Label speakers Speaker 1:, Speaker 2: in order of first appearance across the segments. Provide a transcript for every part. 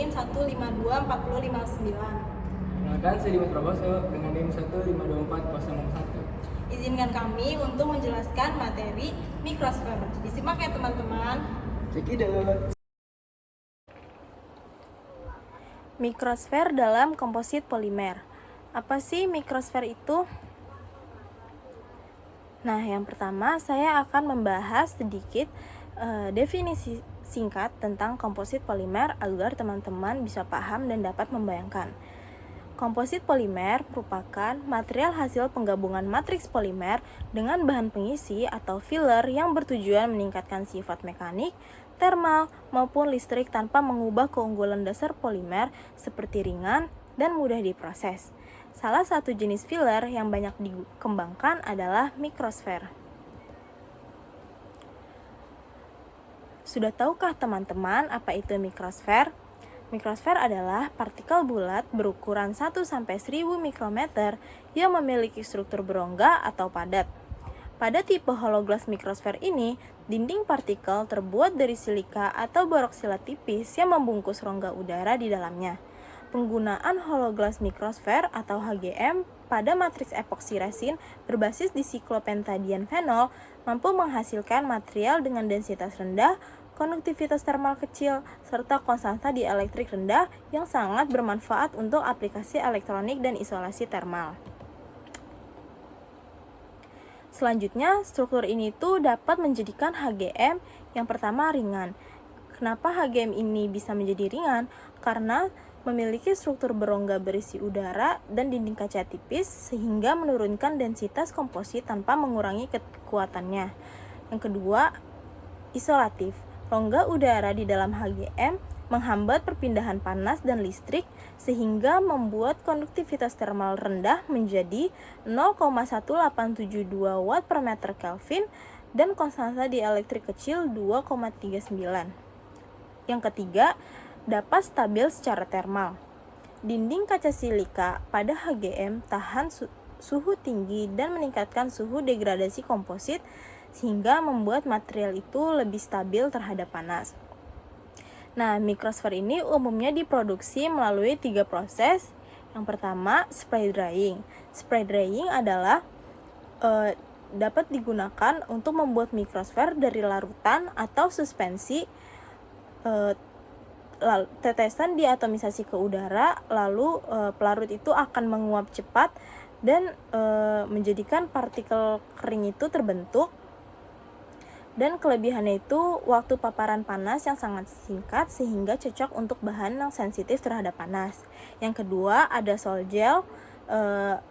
Speaker 1: NIM 1524059.
Speaker 2: Perkenalkan, saya Dimas Prabowo dengan NIM 1524061.
Speaker 1: Izinkan kami untuk menjelaskan materi mikrosfer. Disimak ya teman-teman.
Speaker 2: Cekidot.
Speaker 3: Mikrosfer dalam komposit polimer. Apa sih mikrosfer itu? Nah, yang pertama saya akan membahas sedikit definisi singkat tentang komposit polimer agar teman-teman bisa paham dan dapat membayangkan. Komposit polimer merupakan material hasil penggabungan matriks polimer dengan bahan pengisi atau filler yang bertujuan meningkatkan sifat mekanik, termal, maupun listrik tanpa mengubah keunggulan dasar polimer seperti ringan dan mudah diproses. Salah satu jenis filler yang banyak dikembangkan adalah mikrosfer. Sudah tahukah teman-teman apa itu mikrosfer? Mikrosfer adalah partikel bulat berukuran 1-1000 mikrometer yang memiliki struktur berongga atau padat. Pada tipe hologlas mikrosfer ini, dinding partikel terbuat dari silika atau boraksila tipis yang membungkus rongga udara di dalamnya. Penggunaan hologlas mikrosfer atau HGM pada matriks epoksi resin berbasis disiklopentadian fenol mampu menghasilkan material dengan densitas rendah, konduktivitas termal kecil, serta konstanta dielektrik rendah yang sangat bermanfaat untuk aplikasi elektronik dan isolasi termal. Selanjutnya, struktur ini tuh dapat menjadikan HGM yang pertama ringan. Kenapa HGM ini bisa menjadi ringan? Karena memiliki struktur berongga berisi udara dan dinding kaca tipis sehingga menurunkan densitas komposit tanpa mengurangi kekuatannya. Yang kedua, isolatif. Rongga udara di dalam HGM menghambat perpindahan panas dan listrik sehingga membuat konduktivitas termal rendah menjadi 0,1872 watt per meter Kelvin dan konstanta dielektrik kecil 2,39. Yang ketiga, dapat stabil secara termal. Dinding kaca silika pada HGM tahan suhu tinggi dan meningkatkan suhu degradasi komposit sehingga membuat material itu lebih stabil terhadap panas. Nah, mikrosfer ini umumnya diproduksi melalui 3 proses. Yang pertama, spray drying. Spray drying adalah dapat digunakan untuk membuat mikrosfer dari larutan atau suspensi. Tetesan diatomisasi ke udara, lalu pelarut itu akan menguap cepat dan menjadikan partikel kering itu terbentuk. Dan kelebihannya itu waktu paparan panas yang sangat singkat sehingga cocok untuk bahan yang sensitif terhadap panas. Yang kedua ada sol gel.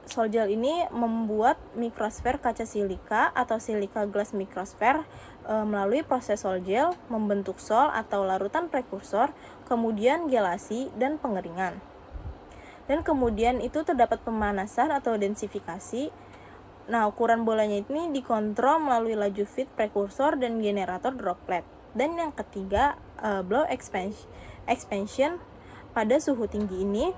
Speaker 3: Sol gel ini membuat mikrosfer kaca silika atau silika glass mikrosfer melalui proses sol gel, membentuk sol atau larutan prekursor, kemudian gelasi dan pengeringan. Dan kemudian itu terdapat pemanasan atau densifikasi. Nah, ukuran bolanya ini dikontrol melalui laju feed prekursor dan generator droplet. Dan yang ketiga, blow expansion. Pada suhu tinggi ini,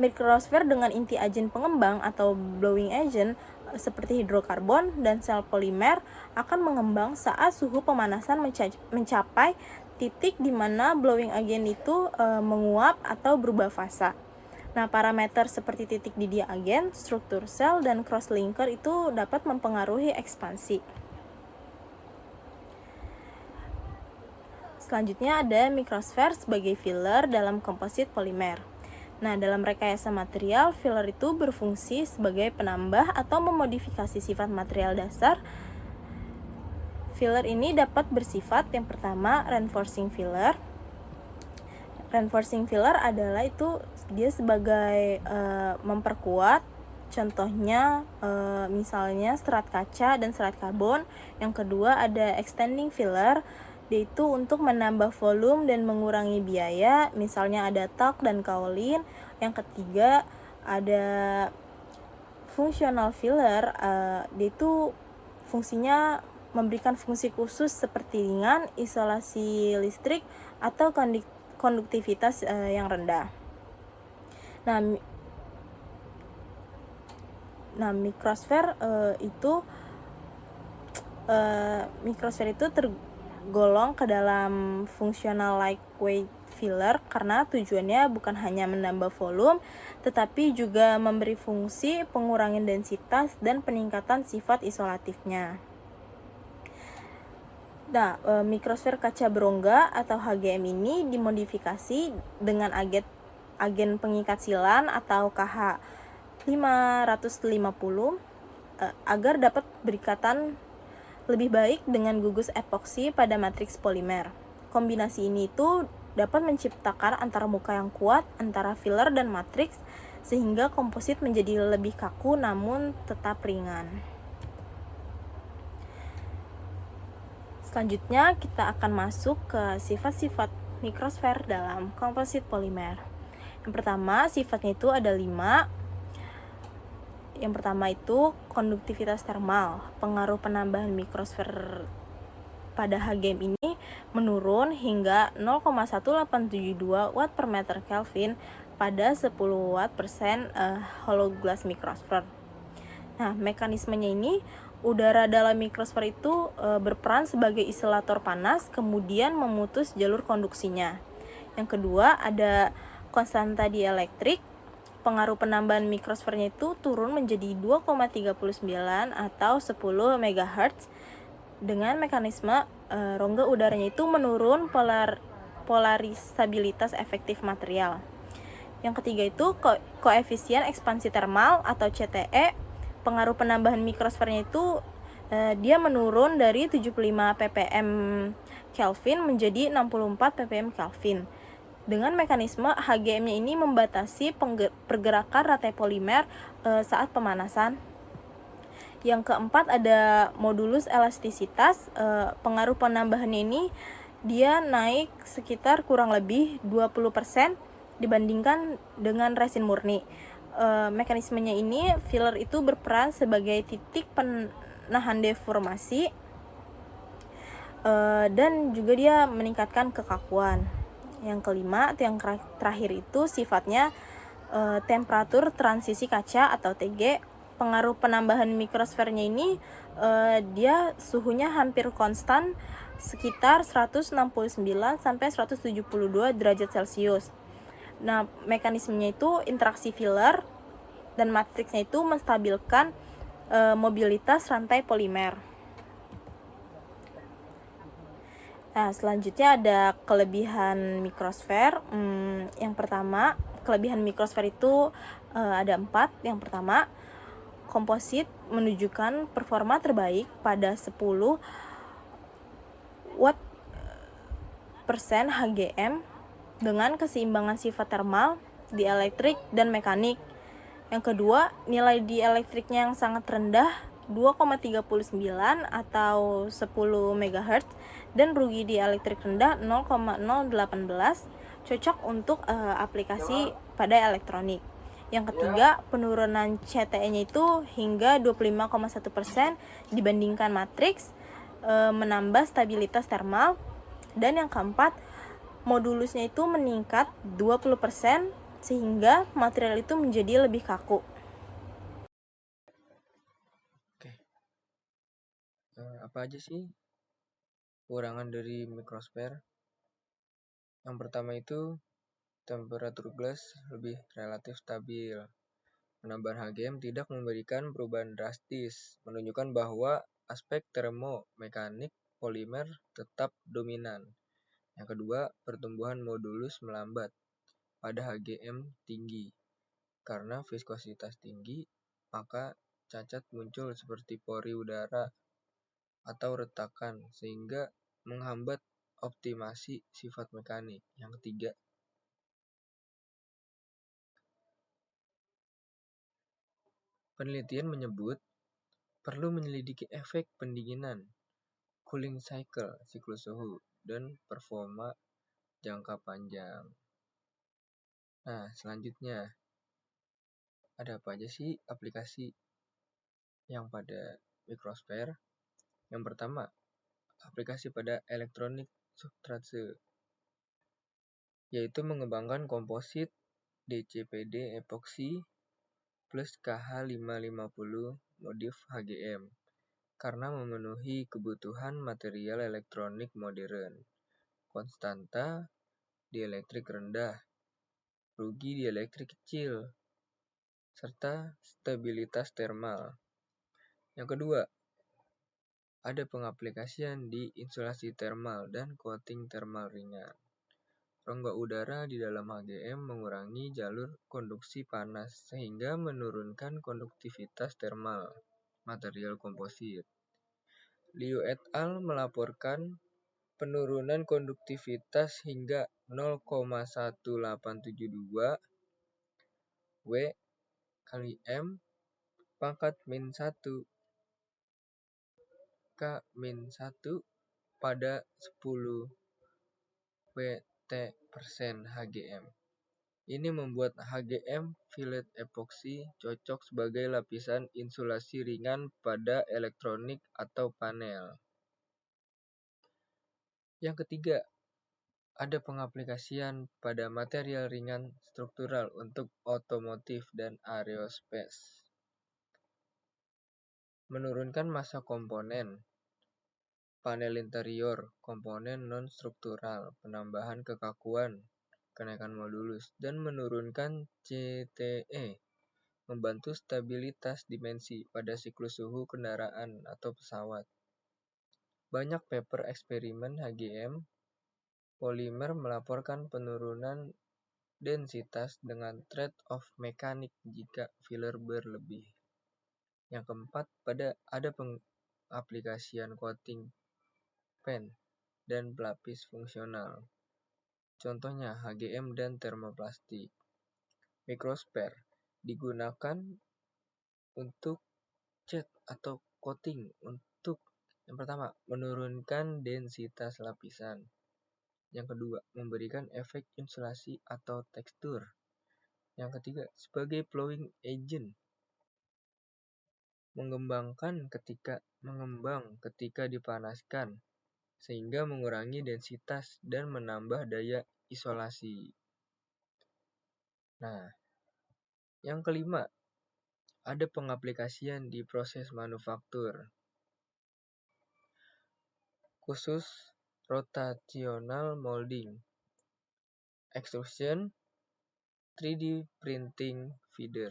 Speaker 3: mikrosfer dengan inti agen pengembang atau blowing agent seperti hidrokarbon dan sel polimer akan mengembang saat suhu pemanasan mencapai titik di mana blowing agent itu menguap atau berubah fasa. Nah, parameter seperti titik didih agen, struktur sel, dan cross-linker itu dapat mempengaruhi ekspansi. Selanjutnya ada mikrosfer sebagai filler dalam komposit polimer. Nah, dalam rekayasa material, filler itu berfungsi sebagai penambah atau memodifikasi sifat material dasar. Filler ini dapat bersifat yang pertama reinforcing filler. Reinforcing filler adalah itu dia sebagai memperkuat, contohnya misalnya serat kaca dan serat karbon. Yang kedua ada extending filler, yaitu untuk menambah volume dan mengurangi biaya, misalnya ada talc dan kaolin. Yang ketiga ada functional filler, yaitu fungsinya memberikan fungsi khusus seperti ringan, isolasi listrik, atau konduktivitas yang rendah. Mikrosfer itu tergolong ke dalam fungsional lightweight filler karena tujuannya bukan hanya menambah volume, tetapi juga memberi fungsi pengurangan densitas dan peningkatan sifat isolatifnya. Nah, mikrosfer kaca berongga atau HGM ini dimodifikasi dengan agen pengikat silan atau KH 550 agar dapat berikatan lebih baik dengan gugus epoksi pada matriks polimer. Kombinasi ini itu dapat menciptakan antarmuka yang kuat antara filler dan matriks sehingga komposit menjadi lebih kaku namun tetap ringan. Selanjutnya kita akan masuk ke sifat-sifat mikrosfer dalam komposit polimer. Yang pertama, sifatnya itu ada 5. Yang pertama itu konduktivitas termal. Pengaruh penambahan mikrosfer pada HGM ini menurun hingga 0,1872 watt per meter Kelvin pada 10 watt persen hollow glass mikrosfer. Nah, mekanismenya ini udara dalam mikrosfer itu berperan sebagai isolator panas, kemudian memutus jalur konduksinya. Yang kedua ada konstanta dielektrik. Pengaruh penambahan mikrosfernya itu turun menjadi 2,39 atau 10 MHz dengan mekanisme rongga udaranya itu menurun polarisabilitas efektif material. Yang ketiga itu koefisien ekspansi termal atau CTE. Pengaruh penambahan mikrosfernya itu dia menurun dari 75 ppm Kelvin menjadi 64 ppm Kelvin. Dengan mekanisme HGM-nya ini membatasi pergerakan rantai polimer saat pemanasan. Yang keempat ada modulus elastisitas. Pengaruh penambahannya ini dia naik sekitar kurang lebih 20% dibandingkan dengan resin murni. Mekanismenya ini filler itu berperan sebagai titik penahan deformasi dan juga dia meningkatkan kekakuan. Yang kelima, yang terakhir itu sifatnya temperatur transisi kaca atau TG. Pengaruh penambahan mikrosfernya ini dia suhunya hampir konstan sekitar 169 sampai 172 derajat Celcius. Nah, mekanismenya itu interaksi filler dan matriksnya itu menstabilkan mobilitas rantai polimer. Nah, selanjutnya ada kelebihan mikrosfer. Yang pertama, kelebihan mikrosfer itu ada 4. Yang pertama, komposit menunjukkan performa terbaik pada 10 watt persen HGM dengan keseimbangan sifat termal, dielektrik, dan mekanik. Yang kedua, nilai dielektriknya yang sangat rendah 2,39 atau 10 MHz dan rugi dielektrik rendah 0,018 cocok untuk aplikasi pada elektronik. Yang ketiga, penurunan CTE-nya itu hingga 25,1% dibandingkan matriks, menambah stabilitas termal. Dan yang keempat, modulusnya itu meningkat 20% sehingga material itu menjadi lebih kaku.
Speaker 2: Oke. Apa aja sih kekurangan dari mikrosfer? Yang pertama itu temperatur gelas lebih relatif stabil. Penambahan HGM tidak memberikan perubahan drastis, menunjukkan bahwa aspek termomekanik polimer tetap dominan. Yang kedua, pertumbuhan modulus melambat pada HGM tinggi. Karena viskositas tinggi, maka cacat muncul seperti pori udara atau retakan sehingga menghambat optimasi sifat mekanik. Yang ketiga, penelitian menyebut perlu menyelidiki efek pendinginan, cooling cycle, siklus suhu, dan performa jangka panjang. Nah, selanjutnya, ada apa aja sih aplikasi yang pada mikrosfer? Yang pertama, aplikasi pada elektronik substrate, yaitu mengembangkan komposit DCPD epoksi plus KH550 modif HGM.
Speaker 4: karena memenuhi kebutuhan material elektronik modern. Konstanta dielektrik rendah, rugi dielektrik kecil, serta stabilitas termal. Yang kedua, ada pengaplikasian di insulasi termal dan coating termal ringan. Rongga udara di dalam HGM mengurangi jalur konduksi panas sehingga menurunkan konduktivitas termal material komposit. Liu et al. Melaporkan penurunan konduktivitas hingga 0,1872 W kali M pangkat min 1 K min 1 pada 10 Wt% HGM. Ini membuat HGM fillet epoxy cocok sebagai lapisan insulasi ringan pada elektronik atau panel. Yang ketiga, ada pengaplikasian pada material ringan struktural untuk otomotif dan aerospace. Menurunkan massa komponen, panel interior, komponen non-struktural, penambahan kekakuan, kenaikan modulus, dan menurunkan CTE, membantu stabilitas dimensi pada siklus suhu kendaraan atau pesawat. Banyak paper eksperimen HGM polimer melaporkan penurunan densitas dengan trade-off mekanik jika filler berlebih. Yang keempat, ada pengaplikasian coating pen dan pelapis fungsional. Contohnya HGM dan termoplastik. Microsphere digunakan untuk cat atau coating untuk yang pertama, menurunkan densitas lapisan. Yang kedua, memberikan efek insulasi atau tekstur. Yang ketiga, sebagai flowing agent. Mengembang ketika dipanaskan, sehingga mengurangi densitas dan menambah daya isolasi. Nah, yang kelima, ada pengaplikasian di proses manufaktur. Khusus rotational molding, extrusion, 3D printing feeder.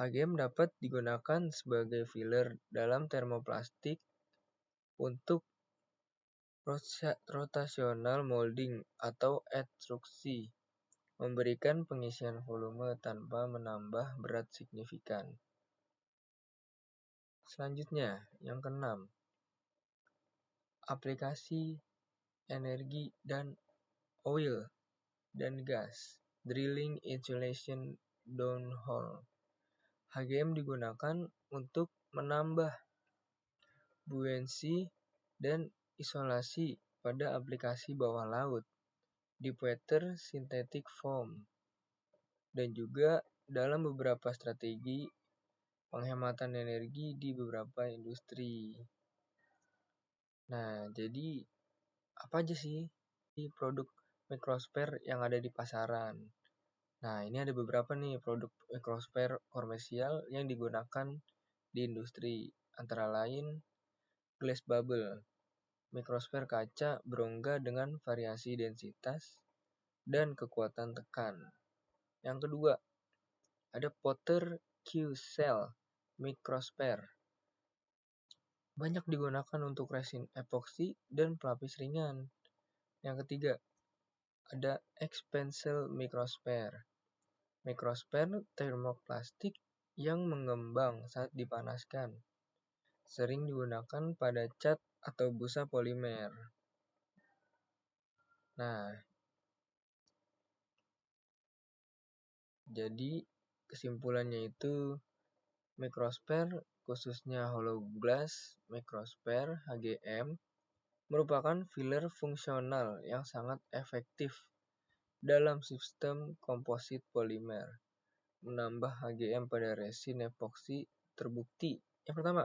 Speaker 4: HGM dapat digunakan sebagai filler dalam termoplastik untuk rotational molding atau ekstruksi, memberikan pengisian volume tanpa menambah berat signifikan. Selanjutnya, yang keenam, aplikasi energi dan oil dan gas, drilling, insulation, downhole. HGM digunakan untuk menambah buoyancy dan isolasi pada aplikasi bawah laut, deepwater synthetic foam, dan juga dalam beberapa strategi penghematan energi di beberapa industri. Nah, jadi apa aja sih produk microsphere yang ada di pasaran? Nah, ini ada beberapa nih produk microsphere komersial yang digunakan di industri, antara lain glass bubble, microsphere kaca berongga dengan variasi densitas dan kekuatan tekan. Yang kedua, ada Potter Q-Cell microsphere. Banyak digunakan untuk resin epoksi dan pelapis ringan. Yang ketiga, ada expansile microsphere. Microsphere termoplastik yang mengembang saat dipanaskan. Sering digunakan pada cat atau busa polimer. Nah, jadi kesimpulannya itu microsphere khususnya hollow glass microsphere HGM merupakan filler fungsional yang sangat efektif dalam sistem komposit polimer. Menambah HGM pada resin epoksi terbukti. Yang pertama,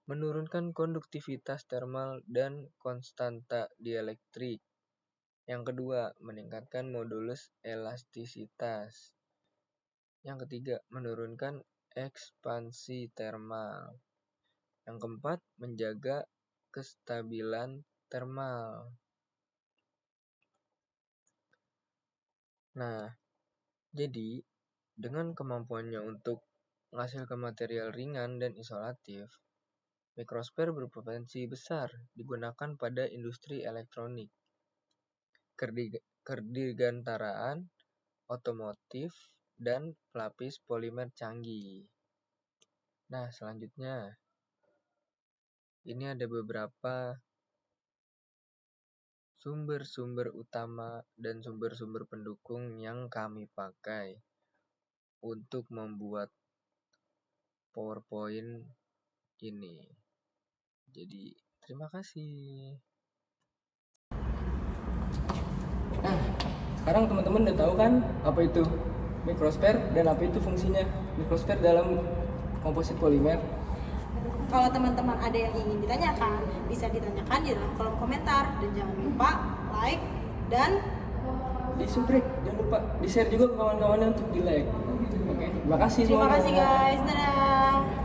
Speaker 4: menurunkan konduktivitas termal dan konstanta dielektrik. Yang kedua, meningkatkan modulus elastisitas. Yang ketiga, menurunkan ekspansi termal. Yang keempat, menjaga kestabilan termal. Nah, jadi dengan kemampuannya untuk menghasilkan material ringan dan isolatif, mikrosfer berpotensi besar digunakan pada industri elektronik, kedirgantaraan, otomotif, dan pelapis polimer canggih. Nah, selanjutnya, ini ada beberapa sumber-sumber utama dan sumber-sumber pendukung yang kami pakai untuk membuat PowerPoint ini. Jadi, terima kasih.
Speaker 2: Nah, sekarang teman-teman udah tahu kan apa itu mikrosfer dan apa itu fungsinya mikrosfer dalam komposit polimer.
Speaker 1: Kalau teman-teman ada yang ingin ditanyakan, bisa ditanyakan di dalam kolom komentar. Dan jangan lupa like dan
Speaker 2: Di subscribe, jangan lupa di share juga ke kawan-kawannya untuk di like. Oke, terima kasih
Speaker 1: terima
Speaker 2: semuanya.
Speaker 1: kasih guys. Dadah.